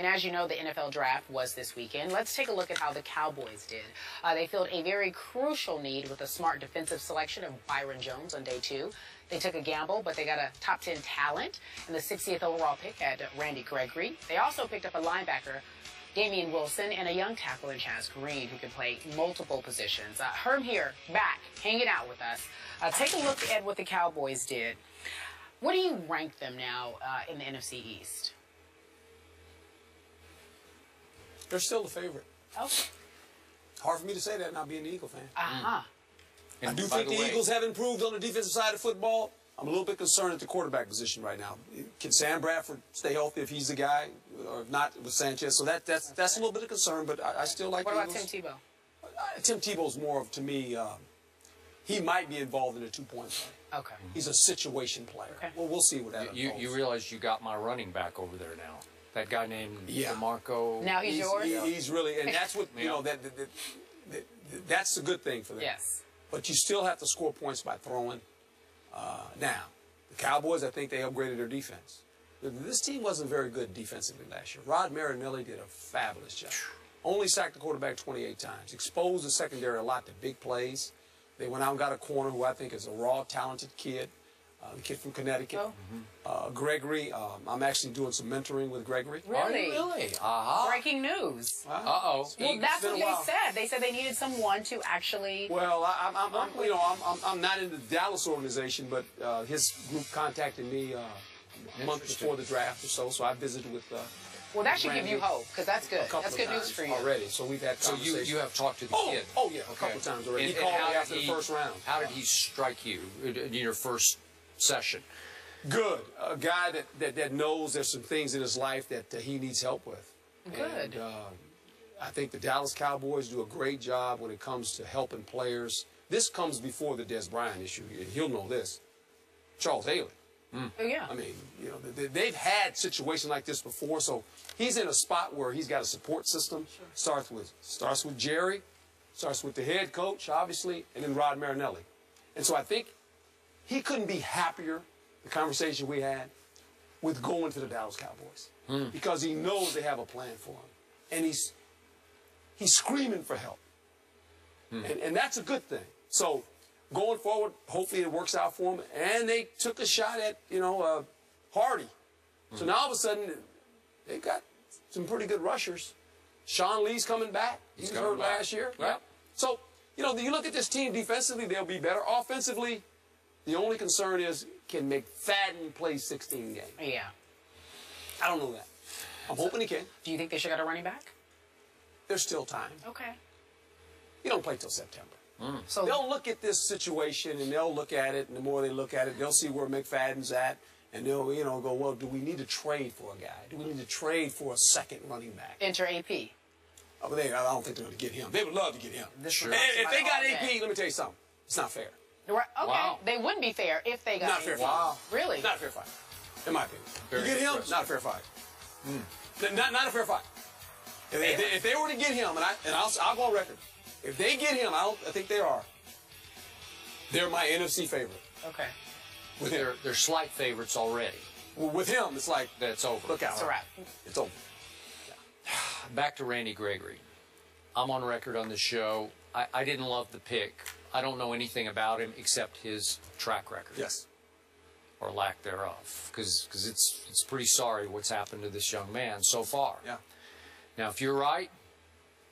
And as you know, the NFL draft was this weekend. Let's take a look at how the Cowboys did. They filled a very crucial need with a smart defensive selection of Byron Jones on day 2. They took a gamble, but they got a top 10 talent in the 60th overall pick at Randy Gregory. They also picked up a linebacker, Damian Wilson, and a young tackle in Chaz Green who can play multiple positions. Herm here, back, hanging out with us. Take a look at what the Cowboys did. What do you rank them now in the NFC East? They're still the favorite. Okay. Hard for me to say that not being an Eagle fan. Uh-huh. I do think the Eagles have improved on the defensive side of football. I'm a little bit concerned at the quarterback position right now. Can Sam Bradford stay healthy if he's the guy, or if not with Sanchez? So that's a little bit of concern, but I still like the Eagles. What about Tim Tebow? Tim Tebow's more of, to me, he might be involved in a two-point play. Okay. He's a situation player. Okay. Well, we'll see what that unfolds. You realize you got my running back over there now. That guy named DeMarco. Now he's yours? He's really, and that's what, you know, that's a good thing for them. Yes. But you still have to score points by throwing. Now, the Cowboys, I think they upgraded their defense. This team wasn't very good defensively last year. Rod Marinelli did a fabulous job. Only sacked the quarterback 28 times. Exposed the secondary a lot to big plays. They went out and got a corner who I think is a raw, talented kid. The kid from Connecticut. Gregory, I'm actually doing some mentoring with Gregory. Really? Really? Breaking news. Uh-oh. Well, that's what they said. They said they needed someone to actually... Well, I'm not in the Dallas organization, but his group contacted me a month before the draft or so I visited with... well, that should give you hope, because that's good. That's good news for you. Already, so we've had conversations. So you have talked to the kid? Oh, yeah, a couple times already. He called me after the first round. How did he strike you in your first session? Good. A guy that knows there's some things in his life that he needs help with. Good. And, I think the Dallas Cowboys do a great job when it comes to helping players. This comes before the Des Bryant issue. He'll know this. Charles Haley. Oh, yeah. I mean, you know, they've had situations like this before, so he's in a spot where he's got a support system. Sure. Starts with Jerry, starts with the head coach, obviously, and then Rod Marinelli. And so I think he couldn't be happier, the conversation we had, with going to the Dallas Cowboys. Because he knows they have a plan for him. And he's screaming for help. And that's a good thing. So going forward, hopefully it works out for him. And they took a shot at, Hardy. So now all of a sudden, they've got some pretty good rushers. Sean Lee's coming back. He was hurt last year. Right. So, you look at this team defensively, they'll be better. Offensively, the only concern is, can McFadden play 16 games? Yeah. I don't know that. I'm hoping he can. Do you think they should get a running back? There's still time. Okay. You don't play till September. So they'll look at this situation, and they'll look at it, and the more they look at it, they'll see where McFadden's at, and they'll, go, well, do we need to trade for a guy? Do we need to trade for a second running back? enter AP. Oh, I don't think they're going to get him. They would love to get him. Sure. If they got AP, let me tell you something. It's not fair. Right. Okay. Wow. They wouldn't be fair if they got Not a fair fight. Wow. Really? Not a fair fight, in my opinion. Very you get him, impressive. not a fair fight. Not a fair fight. If they were to get him, and I'll go on record, if they get him, I think they are. They're my NFC favorite. Okay. With him. They're slight favorites already. Well, with him, it's like, That's over. look out. It's a wrap. It's over. Back to Randy Gregory. I'm on record on this show. I didn't love the pick. I don't know anything about him except his track record. Yes. Or lack thereof. Because it's pretty sorry what's happened to this young man so far. Yeah. Now, if you're right,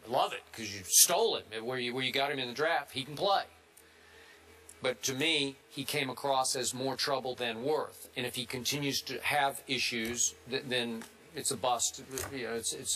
I love it because you stole him. Where you got him in the draft, he can play. But to me, he came across as more trouble than worth. And if he continues to have issues, then it's a bust.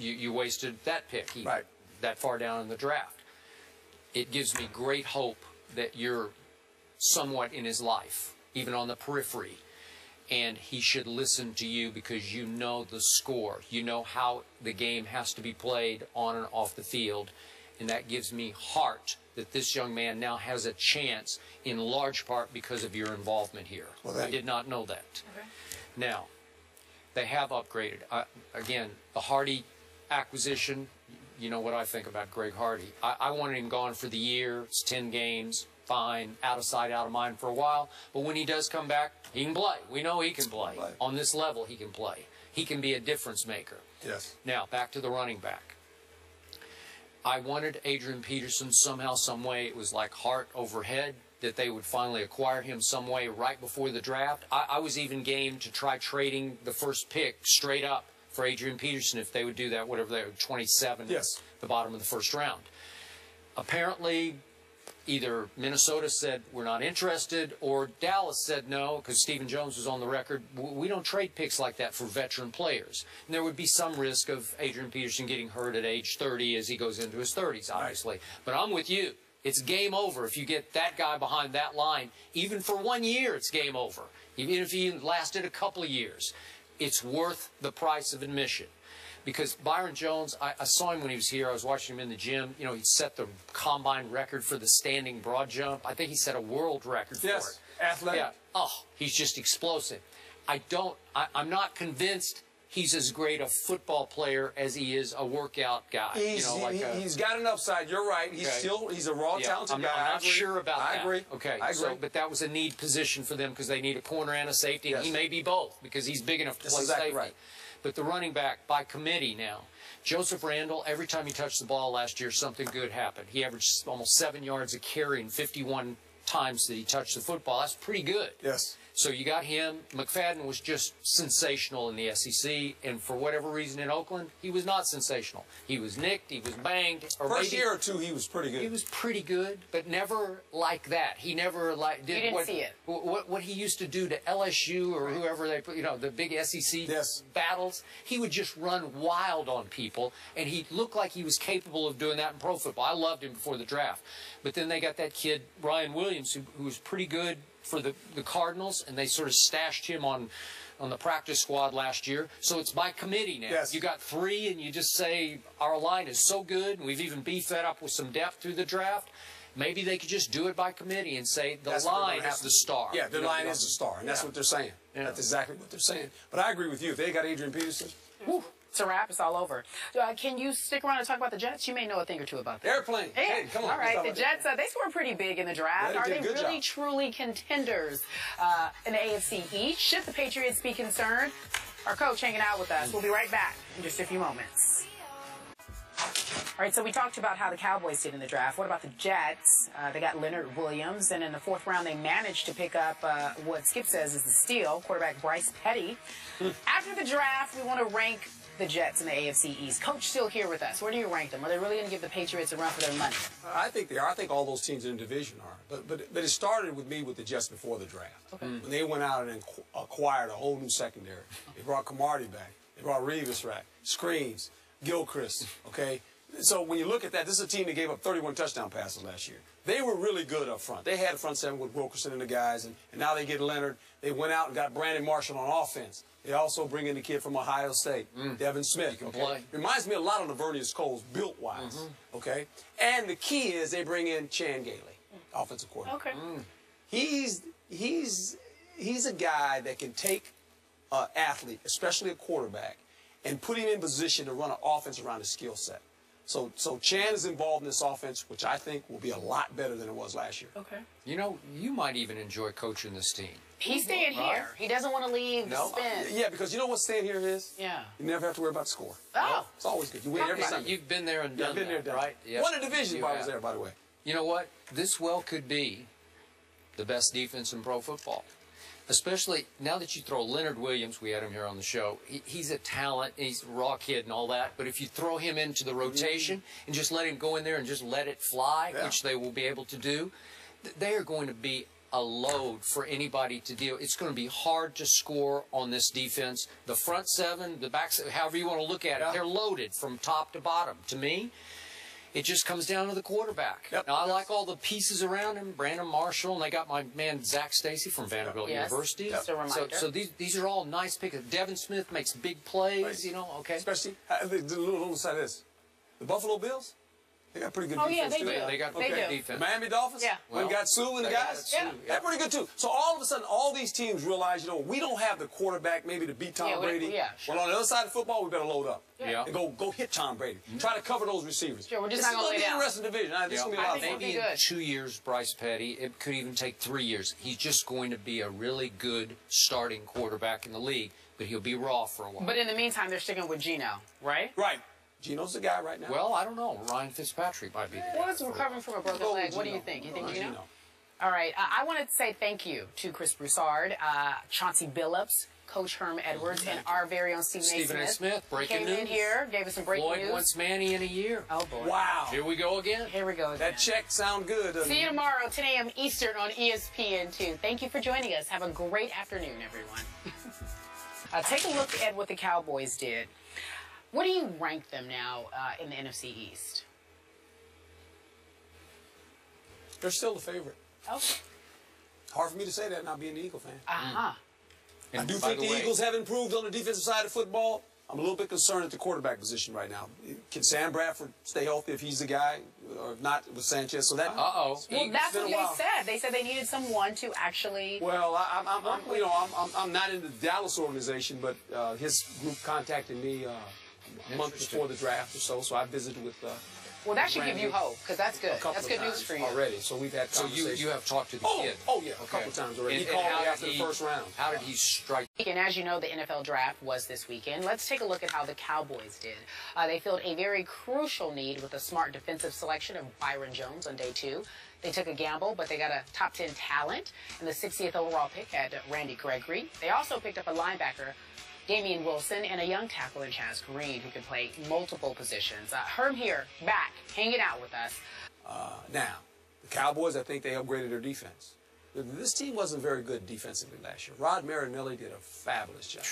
You wasted that pick. Right. That far down in the draft. It gives me great hope that you're somewhat in his life, even on the periphery. And he should listen to you because you know the score. You know how the game has to be played on and off the field. And that gives me heart that this young man now has a chance in large part because of your involvement here. Well, I did not know that. Okay. Now, they have upgraded. Again, the Hardy acquisition, you know what I think about Greg Hardy. I wanted him gone for the year. It's 10 games. Fine. Out of sight, out of mind for a while. But when he does come back, he can play. We know he can play. On this level, he can play. he can be a difference maker. Yes. Now, back to the running back. I wanted Adrian Peterson somehow, some way. It was like heart over head that they would finally acquire him some way right before the draft. I was even game to try trading the first pick straight up for Adrian Peterson if they would do that, whatever they were, 27, yes, the bottom of the first round. Apparently, either Minnesota said we're not interested, or Dallas said no, because Stephen Jones was on the record. We don't trade picks like that for veteran players. And there would be some risk of Adrian Peterson getting hurt at age 30 as he goes into his 30s, obviously. Right. But I'm with you. It's game over if you get that guy behind that line. Even for 1 year, it's game over. Even if he lasted a couple of years, it's worth the price of admission. Because Byron Jones, I saw him when he was here. I was watching him in the gym. You know, he set the combine record for the standing broad jump. I think he set a world record for it. Yes, athletic. Yeah. Oh, he's just explosive. I'm not convinced he's as great a football player as he is a workout guy. He's got an upside. You're right. He's a raw, talented guy. I'm not sure about that. I agree. Okay. I agree. So, but that was a need position for them because they need a corner and a safety. Yes. And he may be both because he's big enough to play exactly safety. Right. But the running back by committee now. Joseph Randle, every time he touched the ball last year, something good happened. He averaged almost 7 yards a carry in 51 times that he touched the football. That's pretty good. Yes. So you got him. McFadden was just sensational in the SEC, and for whatever reason in Oakland, he was not sensational. He was nicked, he was banged. First year or two, he was pretty good. He was pretty good, but never like that. He never did you didn't see it. What he used to do to LSU or whoever they put, the big SEC battles. He would just run wild on people, and he looked like he was capable of doing that in pro football. I loved him before the draft, but then they got that kid Ryan Williams, who was pretty good for the Cardinals, and they sort of stashed him on the practice squad last year. So it's by committee now. Yes. You got three, and you just say, our line is so good, and we've even beefed that up with some depth through the draft. Maybe they could just do it by committee and say the line is the star. Yeah, the line is the star, and that's what they're saying. Yeah. That's exactly what they're saying. But I agree with you. If they got Adrian Peterson, whew, it's a wrap. It's all over. Can you stick around and talk about the Jets? You may know a thing or two about that. Airplane. Hey, come on. All right. The Jets, they scored pretty big in the draft. Are they really, truly contenders in the AFC East? Should the Patriots be concerned? Our coach hanging out with us. We'll be right back in just a few moments. All right, so we talked about how the Cowboys did in the draft. What about the Jets? They got Leonard Williams, and in the fourth round, they managed to pick up what Skip says is the steal, quarterback Bryce Petty. After the draft, we want to rank the Jets in the AFC East. Coach still here with us. Where do you rank them? Are they really going to give the Patriots a run for their money? I think they are. I think all those teams in the division are. But it started with me with the Jets before the draft. Okay. When they went out and acquired a whole new secondary. They brought Camardi back. They brought Revis back. Screens. Gilchrist. Okay? So when you look at that, this is a team that gave up 31 touchdown passes last year. They were really good up front. They had a front seven with Wilkerson and the guys, and now they get Leonard. They went out and got Brandon Marshall on offense. They also bring in the kid from Ohio State, Devin Smith. He can play. Reminds me a lot of Lavernius Coles, built-wise. Okay? And the key is they bring in Chan Gailey, offensive coordinator. Okay. He's a guy that can take an athlete, especially a quarterback, and put him in position to run an offense around his skill set. So Chan is involved in this offense, which I think will be a lot better than it was last year. Okay. You know, you might even enjoy coaching this team. He's staying here. He doesn't want to leave Spin. Yeah, because you know what staying here is? Yeah. You never have to worry about the score. Oh. It's always good. You win every Sunday. You've been there and done that, right? Yes. Won a division while I was there, by the way. You know what? This well could be the best defense in pro football. Especially now that you throw Leonard Williams, we had him here on the show, he's a talent, he's a raw kid and all that, but if you throw him into the rotation and just let him go in there and just let it fly, which they will be able to do, they are going to be a load for anybody to deal. It's going to be hard to score on this defense. The front seven, the back seven, however you want to look at it, they're loaded from top to bottom. To me, it just comes down to the quarterback. Now, I like all the pieces around him, Brandon Marshall, and they got my man Zach Stacy from Vanderbilt University. Just a reminder. So these are all nice picks. Devin Smith makes big plays, okay. Especially, the little side of this, the Buffalo Bills, they got pretty good defense. Oh, yeah, they too. do. They got They good do. defense. Miami Dolphins? Yeah. Well, got Sue and the guys? They're pretty good, too. So all of a sudden, all these teams realize, we don't have the quarterback maybe to beat Tom Brady. Sure. Well, on the other side of football, we better load up. Yeah. And go hit Tom Brady. Try to cover those receivers. Sure, we're just not going to lay down. This is going to be an interesting division. This is going to be a lot of fun. Maybe in 2 years, Bryce Petty, it could even take 3 years. He's just going to be a really good starting quarterback in the league. but he'll be raw for a while. But in the meantime, they're sticking with Geno, right? Right. Geno's the guy right now. Well, I don't know. Ryan Fitzpatrick might be the guy. Well, it's recovering from a broken leg. What do you think? You think Geno? Geno. All right. I want to say thank you to Chris Broussard, Chauncey Billups, Coach Herm Edwards, and our very own Stephen A. Smith. Breaking came news. in here, gave us some breaking Floyd news. wants Manny in a year. Oh, boy. Wow. Here we go again. Here we go again. That check sound good. See you tomorrow, 10 a.m. Eastern on ESPN2. Thank you for joining us. Have a great afternoon, everyone. Take a look at what the Cowboys did. What do you rank them now in the NFC East? They're still the favorite. Okay. Hard for me to say that not being an Eagle fan. Uh-huh. And I do by think the way, Eagles have improved on the defensive side of football. I'm a little bit concerned at the quarterback position right now. Can Sam Bradford stay healthy if he's the guy, or if not with Sanchez? So that. Uh-oh. Well, that's been what a they while. said. They said they needed someone to actually. Well, I'm not in the Dallas organization, but his group contacted me a month before the draft or so. So I visited with. Well, that should give you hope, because that's good. A couple That's of good news times for you. already. So we've had So conversations. you have talked to the kid. Oh yeah, a couple of times already. He called me after the first round. How did he strike? And as you know, the NFL draft was this weekend. Let's take a look at how the Cowboys did. They filled a very crucial need with a smart defensive selection of Byron Jones on day 2. They took a gamble, but they got a top 10 talent in the 60th overall pick at Randy Gregory. They also picked up a linebacker, Damian Wilson, and a young tackle in Chaz Green who can play multiple positions. Herm here, back, hanging out with us. Now, the Cowboys, I think they upgraded their defense. This team wasn't very good defensively last year. Rod Marinelli did a fabulous job.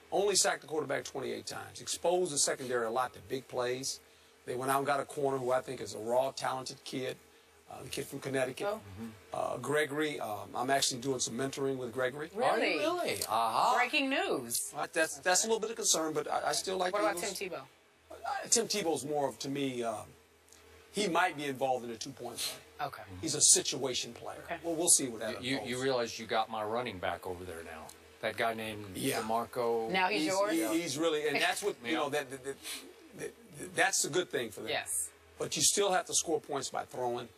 Only sacked the quarterback 28 times. Exposed the secondary a lot to big plays. They went out and got a corner who I think is a raw, talented kid. The kid from Connecticut. Gregory, I'm actually doing some mentoring with Gregory. Really? Are you really? Aha. Breaking news. That's a little bit of concern, but I still like What the about Tim Eagles. Tebow? Tim Tebow's more of, to me, he might be involved in a two-point play. Okay. He's a situation player. Okay. Well, we'll see what that You unfolds. realize you got my running back over there now. That guy named Yeah. DeMarco. Now he's yours? He's really, and that's what, you know, that's the good thing for them. Yes. But you still have to score points by throwing.